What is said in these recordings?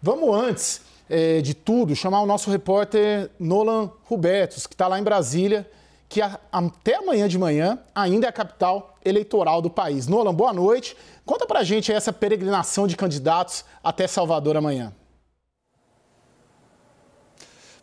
Vamos antes de tudo chamar o nosso repórter Nolan Hubertus, que está lá em Brasília, que até amanhã de manhã ainda é a capital eleitoral do país. Nolan, boa noite. Conta pra gente essa peregrinação de candidatos até Salvador amanhã.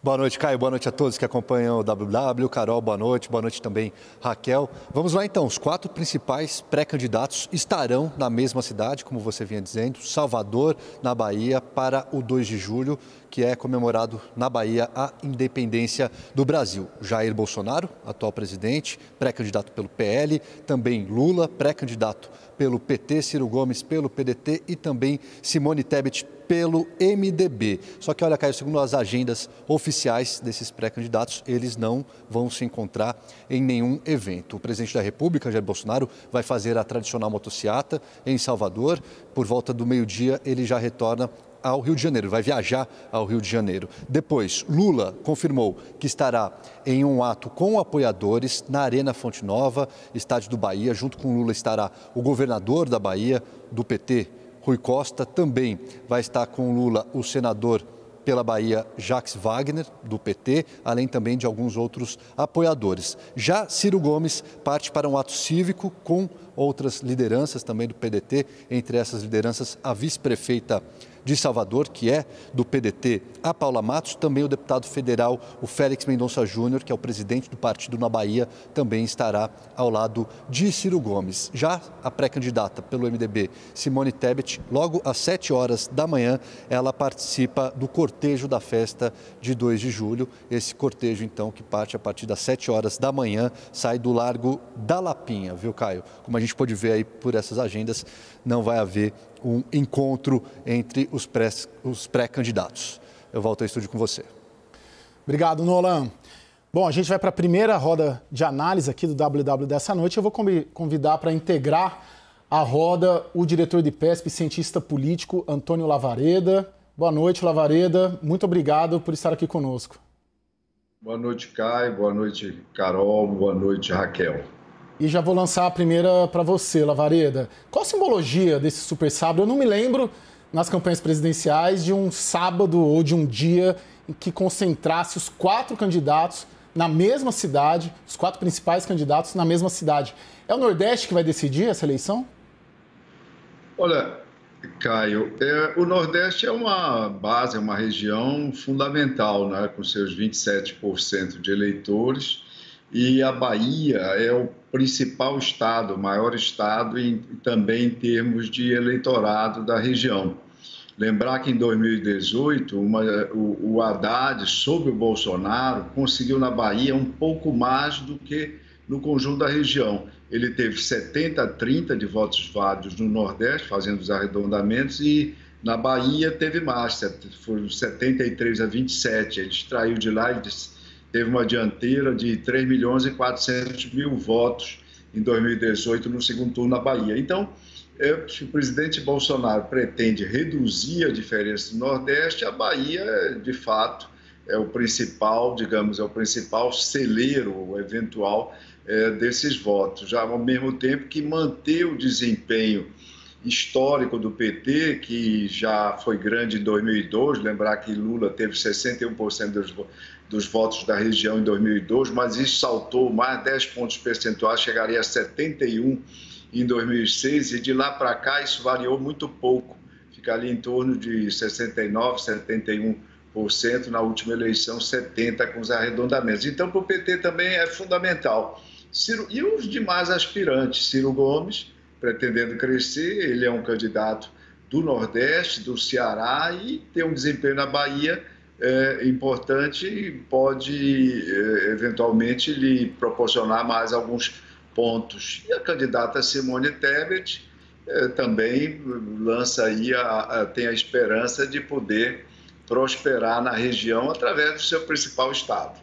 Boa noite, Caio. Boa noite a todos que acompanham o WW. Carol, boa noite. Boa noite também, Raquel. Vamos lá, então. Os 4 principais pré-candidatos estarão na mesma cidade, como você vinha dizendo, Salvador, na Bahia, para o 2 de julho, que é comemorado na Bahia a independência do Brasil. Jair Bolsonaro, atual presidente, pré-candidato pelo PL, também Lula, pré-candidato pelo PT, Ciro Gomes pelo PDT e também Simone Tebet pelo MDB. Só que, olha, Caio, segundo as agendas oficiais desses pré-candidatos, eles não vão se encontrar em nenhum evento. O presidente da República, Jair Bolsonaro, vai fazer a tradicional motociata em Salvador. Por volta do meio-dia, ele já retorna ao Rio de Janeiro, vai viajar ao Rio de Janeiro. Depois, Lula confirmou que estará em um ato com apoiadores na Arena Fonte Nova, estádio do Bahia. Junto com Lula estará o governador da Bahia, do PT, Rui Costa. Também vai estar com Lula o senador pela Bahia, Jacques Wagner, do PT, além também de alguns outros apoiadores. Já Ciro Gomes parte para um ato cívico com outras lideranças também do PDT, entre essas lideranças a vice-prefeita de Salvador, que é do PDT, a Paula Matos, também o deputado federal, o Félix Mendonça Júnior, que é o presidente do partido na Bahia, também estará ao lado de Ciro Gomes. Já a pré-candidata pelo MDB, Simone Tebet, logo às 7 horas da manhã, ela participa do cortejo da festa de 2 de julho. Esse cortejo, então, que parte a partir das 7 horas da manhã, sai do Largo da Lapinha, viu, Caio? Como a gente pode ver aí por essas agendas, não vai haver um encontro entre os pré-candidatos. Eu volto ao estúdio com você. Obrigado, Nolan. Bom, a gente vai para a primeira roda de análise aqui do WW dessa noite. Eu vou convidar para integrar a roda o diretor de PESP, cientista político, Antônio Lavareda. Boa noite, Lavareda. Muito obrigado por estar aqui conosco. Boa noite, Caio. Boa noite, Carol. Boa noite, Raquel. E já vou lançar a primeira para você, Lavareda. Qual a simbologia desse super sábado? Eu não me lembro, nas campanhas presidenciais, de um sábado ou de um dia em que concentrasse os 4 candidatos na mesma cidade, os 4 principais candidatos na mesma cidade. É o Nordeste que vai decidir essa eleição? Olha, Caio, o Nordeste é uma base, é uma região fundamental, né, com seus 27% de eleitores. E a Bahia é o principal estado, o maior estado também em termos de eleitorado da região. Lembrar que em 2018, o Haddad, sob o Bolsonaro, conseguiu na Bahia um pouco mais do que no conjunto da região. Ele teve 70-30 de votos válidos no Nordeste, fazendo os arredondamentos, e na Bahia teve mais, foram 73-27. Ele extraiu de lá e teve uma dianteira de 3.400.000 votos em 2018 no segundo turno na Bahia. Então, se o presidente Bolsonaro pretende reduzir a diferença do Nordeste, a Bahia, de fato, é o principal, digamos, é o principal celeiro eventual desses votos. Já ao mesmo tempo que manter o desempenho histórico do PT, que já foi grande em 2002, lembrar que Lula teve 61% dos votos da região em 2002, mas isso saltou mais 10 pontos percentuais, chegaria a 71% em 2006, e de lá para cá isso variou muito pouco, fica ali em torno de 69%, 71%, na última eleição 70% com os arredondamentos. Então, para o PT também é fundamental. E os demais aspirantes, Ciro Gomes, pretendendo crescer, ele é um candidato do Nordeste, do Ceará, e tem um desempenho na Bahia importante e pode, eventualmente, lhe proporcionar mais alguns pontos. E a candidata Simone Tebet também lança aí, tem a esperança de poder prosperar na região através do seu principal estado.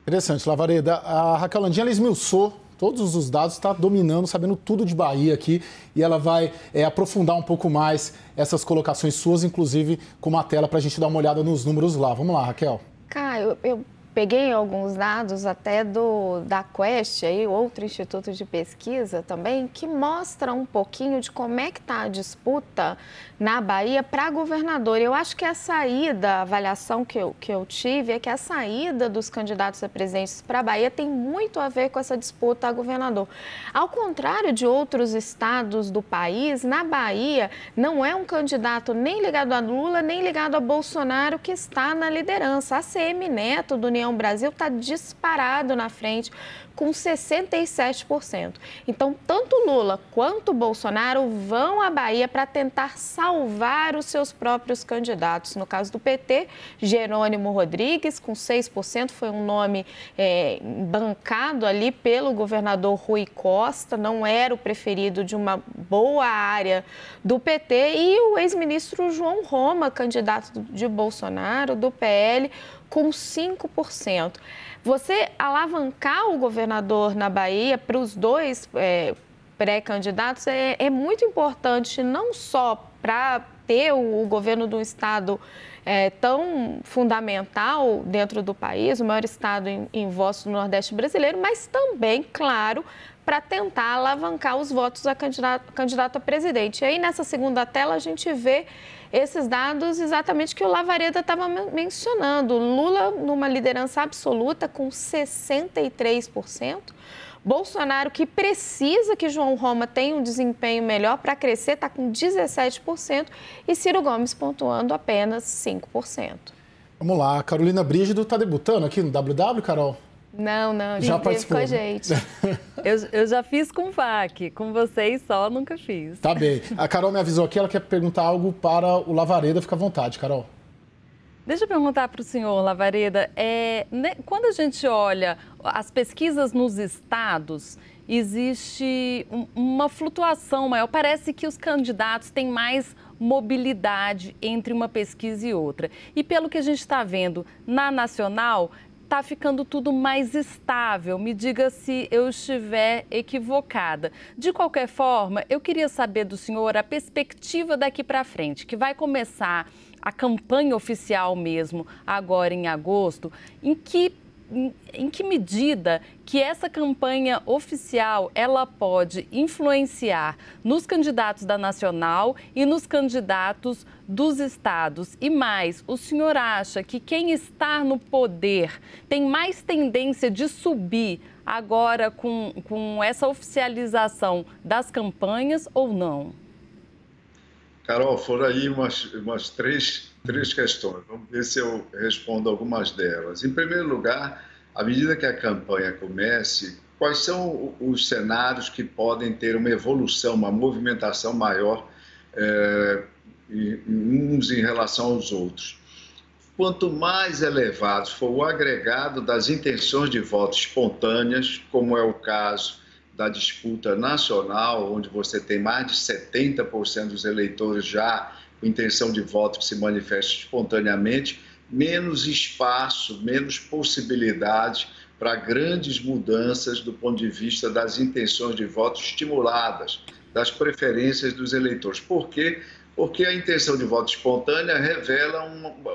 Interessante, Lavareda. A Raquel Landinha, ela esmiuçou todos os dados, está dominando, sabendo tudo de Bahia aqui, e ela vai aprofundar um pouco mais essas colocações suas, inclusive com uma tela para a gente dar uma olhada nos números lá. Vamos lá, Raquel. Caio, eu peguei alguns dados até da Quest, aí, outro instituto de pesquisa também, que mostra um pouquinho de como é que está a disputa na Bahia para governador. Eu acho que a avaliação que eu tive é que a saída dos candidatos a presidentes para a Bahia tem muito a ver com essa disputa a governador. Ao contrário de outros estados do país, na Bahia não é um candidato nem ligado a Lula, nem ligado a Bolsonaro que está na liderança. A ACM Neto do União Brasil está disparado na frente com 67%. Então, tanto Lula quanto Bolsonaro vão à Bahia para tentar salvar os seus próprios candidatos. No caso do PT, Jerônimo Rodrigues, com 6%, foi um nome bancado ali pelo governador Rui Costa, não era o preferido de uma boa área do PT, e o ex-ministro João Roma, candidato de Bolsonaro, do PL, com 5%. Você alavancar o governador na Bahia para os dois pré-candidatos é muito importante, não só para ter o governo de um estado tão fundamental dentro do país, o maior estado em votos do Nordeste brasileiro, mas também, claro, para tentar alavancar os votos a candidato a presidente. E aí, nessa segunda tela, a gente vê esses dados exatamente que o Lavareda estava mencionando. Lula numa liderança absoluta com 63%. Bolsonaro, que precisa que João Roma tenha um desempenho melhor para crescer, está com 17%. E Ciro Gomes pontuando apenas 5%. Vamos lá, a Carolina Brígido está debutando aqui no WW, Carol? Não, já participou com a gente. Eu já fiz com o VAC, com vocês só, nunca fiz. Tá bem. A Carol me avisou aqui, ela quer perguntar algo para o Lavareda. Fica à vontade, Carol. Deixa eu perguntar para o senhor, Lavareda, quando a gente olha as pesquisas nos estados, existe uma flutuação maior. Parece que os candidatos têm mais mobilidade entre uma pesquisa e outra. E pelo que a gente está vendo na nacional, está ficando tudo mais estável. Me diga se eu estiver equivocada. De qualquer forma, eu queria saber do senhor a perspectiva daqui para frente, que vai começar a campanha oficial mesmo agora em agosto. Em que medida que essa campanha oficial ela pode influenciar nos candidatos da Nacional e nos candidatos dos estados? E mais, o senhor acha que quem está no poder tem mais tendência de subir agora com essa oficialização das campanhas ou não? Carol, foram aí umas três questões. Vamos ver se eu respondo algumas delas. Em primeiro lugar, à medida que a campanha comece, quais são os cenários que podem ter uma evolução, uma movimentação maior uns em relação aos outros? Quanto mais elevado for o agregado das intenções de voto espontâneas, como é o caso da disputa nacional, onde você tem mais de 70% dos eleitores já com intenção de voto que se manifesta espontaneamente, menos espaço, menos possibilidade para grandes mudanças do ponto de vista das intenções de voto estimuladas, das preferências dos eleitores. Por quê? Porque a intenção de voto espontânea revela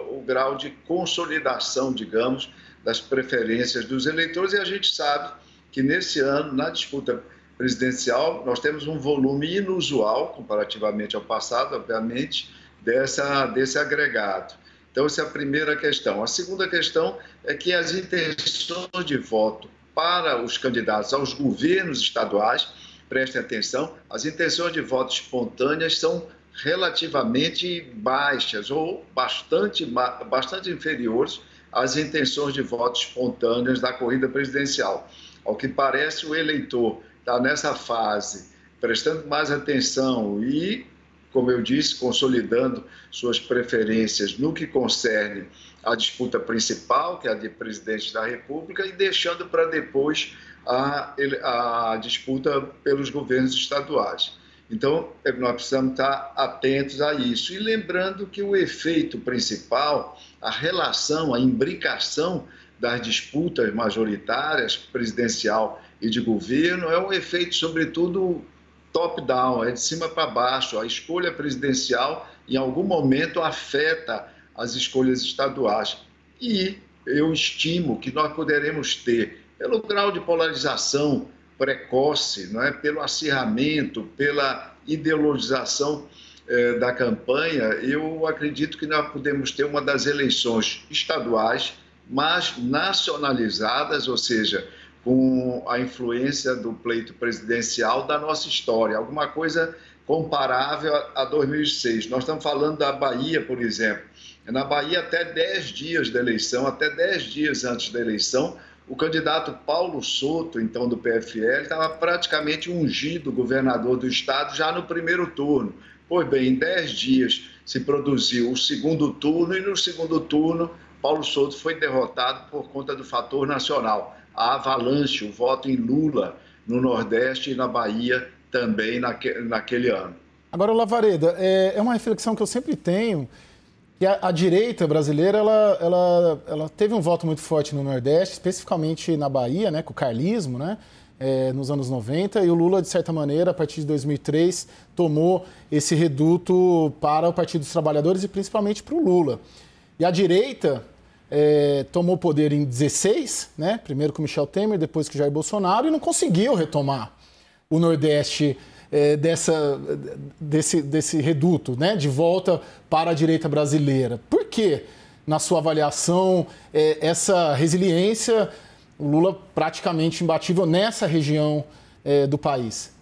o grau de consolidação, digamos, das preferências dos eleitores, e a gente sabe que nesse ano, na disputa presidencial, nós temos um volume inusual, comparativamente ao passado, obviamente, desse agregado. Então, essa é a primeira questão. A segunda questão é que as intenções de voto para os candidatos aos governos estaduais, prestem atenção, as intenções de voto espontâneas são relativamente baixas ou bastante inferiores às intenções de voto espontâneas da corrida presidencial. Ao que parece, o eleitor está nessa fase, prestando mais atenção e, como eu disse, consolidando suas preferências no que concerne à disputa principal, que é a de presidente da República, e deixando para depois a disputa pelos governos estaduais. Então, nós precisamos estar atentos a isso. E lembrando que o efeito principal, a relação, a imbricação das disputas majoritárias, presidencial e de governo, é um efeito, sobretudo, top-down, é de cima para baixo. A escolha presidencial, em algum momento, afeta as escolhas estaduais. E eu estimo que nós poderemos ter, pelo grau de polarização precoce, não é? Pelo acirramento, pela ideologização da campanha, eu acredito que nós podemos ter uma das eleições estaduais mais nacionalizadas, ou seja, com a influência do pleito presidencial da nossa história, alguma coisa comparável a 2006. Nós estamos falando da Bahia, por exemplo. Na Bahia, até 10 dias da eleição, até 10 dias antes da eleição, o candidato Paulo Souto, então do PFL, estava praticamente ungido governador do estado já no primeiro turno. Pois bem, em 10 dias se produziu o segundo turno e no segundo turno Paulo Souto foi derrotado por conta do fator nacional. A avalanche, o voto em Lula no Nordeste e na Bahia também naquele ano. Agora, Lavareda, é uma reflexão que eu sempre tenho, que a direita brasileira ela teve um voto muito forte no Nordeste, especificamente na Bahia, né, com o carlismo, né, nos anos 90, e o Lula, de certa maneira, a partir de 2003, tomou esse reduto para o Partido dos Trabalhadores e principalmente para o Lula. E a direita tomou poder em 16, né, primeiro com Michel Temer, depois com Jair Bolsonaro, e não conseguiu retomar o Nordeste desse reduto, né, de volta para a direita brasileira. Por que, na sua avaliação, essa resiliência, o Lula praticamente imbatível nessa região do país?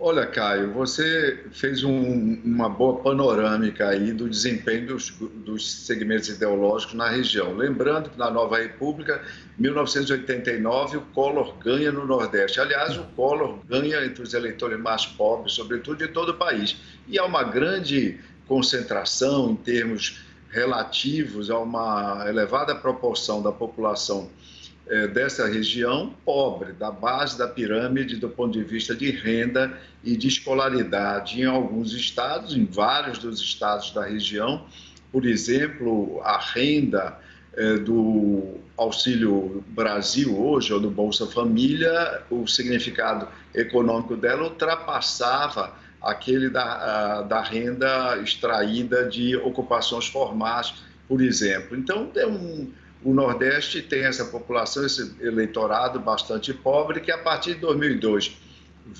Olha, Caio, você fez uma boa panorâmica aí do desempenho dos segmentos ideológicos na região. Lembrando que na Nova República, 1989, o Collor ganha no Nordeste. Aliás, o Collor ganha entre os eleitores mais pobres, sobretudo de todo o país. E há uma grande concentração em termos relativos a uma elevada proporção da população dessa região pobre, da base da pirâmide do ponto de vista de renda e de escolaridade. Em alguns estados, em vários dos estados da região, por exemplo, a renda do Auxílio Brasil hoje, ou do Bolsa Família, o significado econômico dela ultrapassava aquele da renda extraída de ocupações formais, por exemplo. Então, o Nordeste tem essa população, esse eleitorado bastante pobre, que a partir de 2002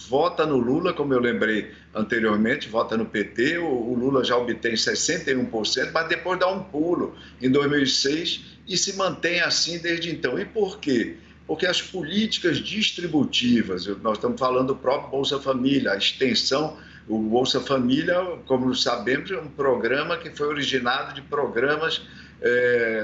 vota no Lula, como eu lembrei anteriormente, vota no PT, o Lula já obtém 61%, mas depois dá um pulo em 2006 e se mantém assim desde então. E por quê? Porque as políticas distributivas, nós estamos falando do próprio Bolsa Família, a extensão, o Bolsa Família, como sabemos, é um programa que foi originado de programas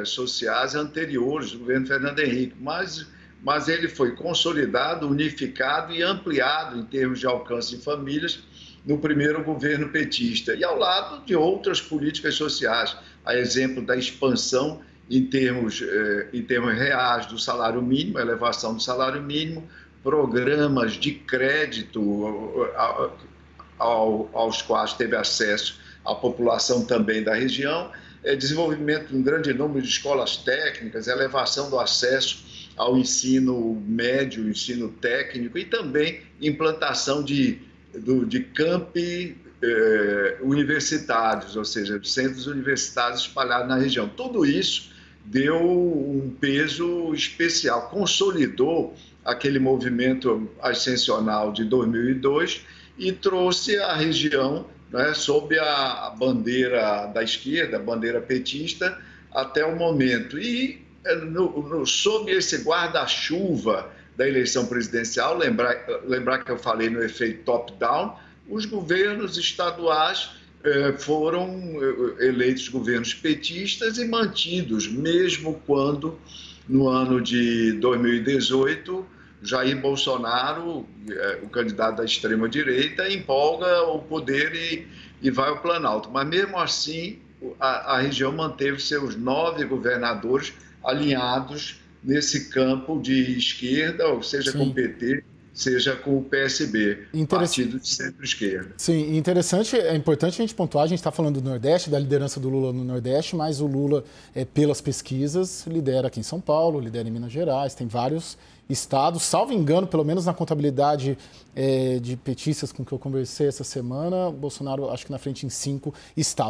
sociais anteriores do governo Fernando Henrique, mas ele foi consolidado, unificado e ampliado em termos de alcance de famílias no primeiro governo petista, e ao lado de outras políticas sociais, a exemplo da expansão em termos reais do salário mínimo, a elevação do salário mínimo, programas de crédito aos quais teve acesso a população também da região, desenvolvimento de um grande número de escolas técnicas, elevação do acesso ao ensino médio, ensino técnico e também implantação de campi universitários, ou seja, centros universitários espalhados na região. Tudo isso deu um peso especial, consolidou aquele movimento ascensional de 2002 e trouxe a região, né, sob a bandeira da esquerda, a bandeira petista, até o momento. E sob esse guarda-chuva da eleição presidencial, lembrar que eu falei no efeito top-down, os governos estaduais foram eleitos governos petistas e mantidos, mesmo quando, no ano de 2018, Jair Bolsonaro, o candidato da extrema-direita, empolga o poder e vai ao Planalto. Mas, mesmo assim, a região manteve seus 9 governadores alinhados nesse campo de esquerda, ou seja, com o PT, seja com o PSB, partido de centro-esquerda. Sim, é importante a gente pontuar, a gente está falando do Nordeste, da liderança do Lula no Nordeste, mas o Lula, pelas pesquisas, lidera aqui em São Paulo, lidera em Minas Gerais, tem vários estados, salvo engano, pelo menos na contabilidade de petistas com que eu conversei essa semana, Bolsonaro acho que na frente em 5 estados.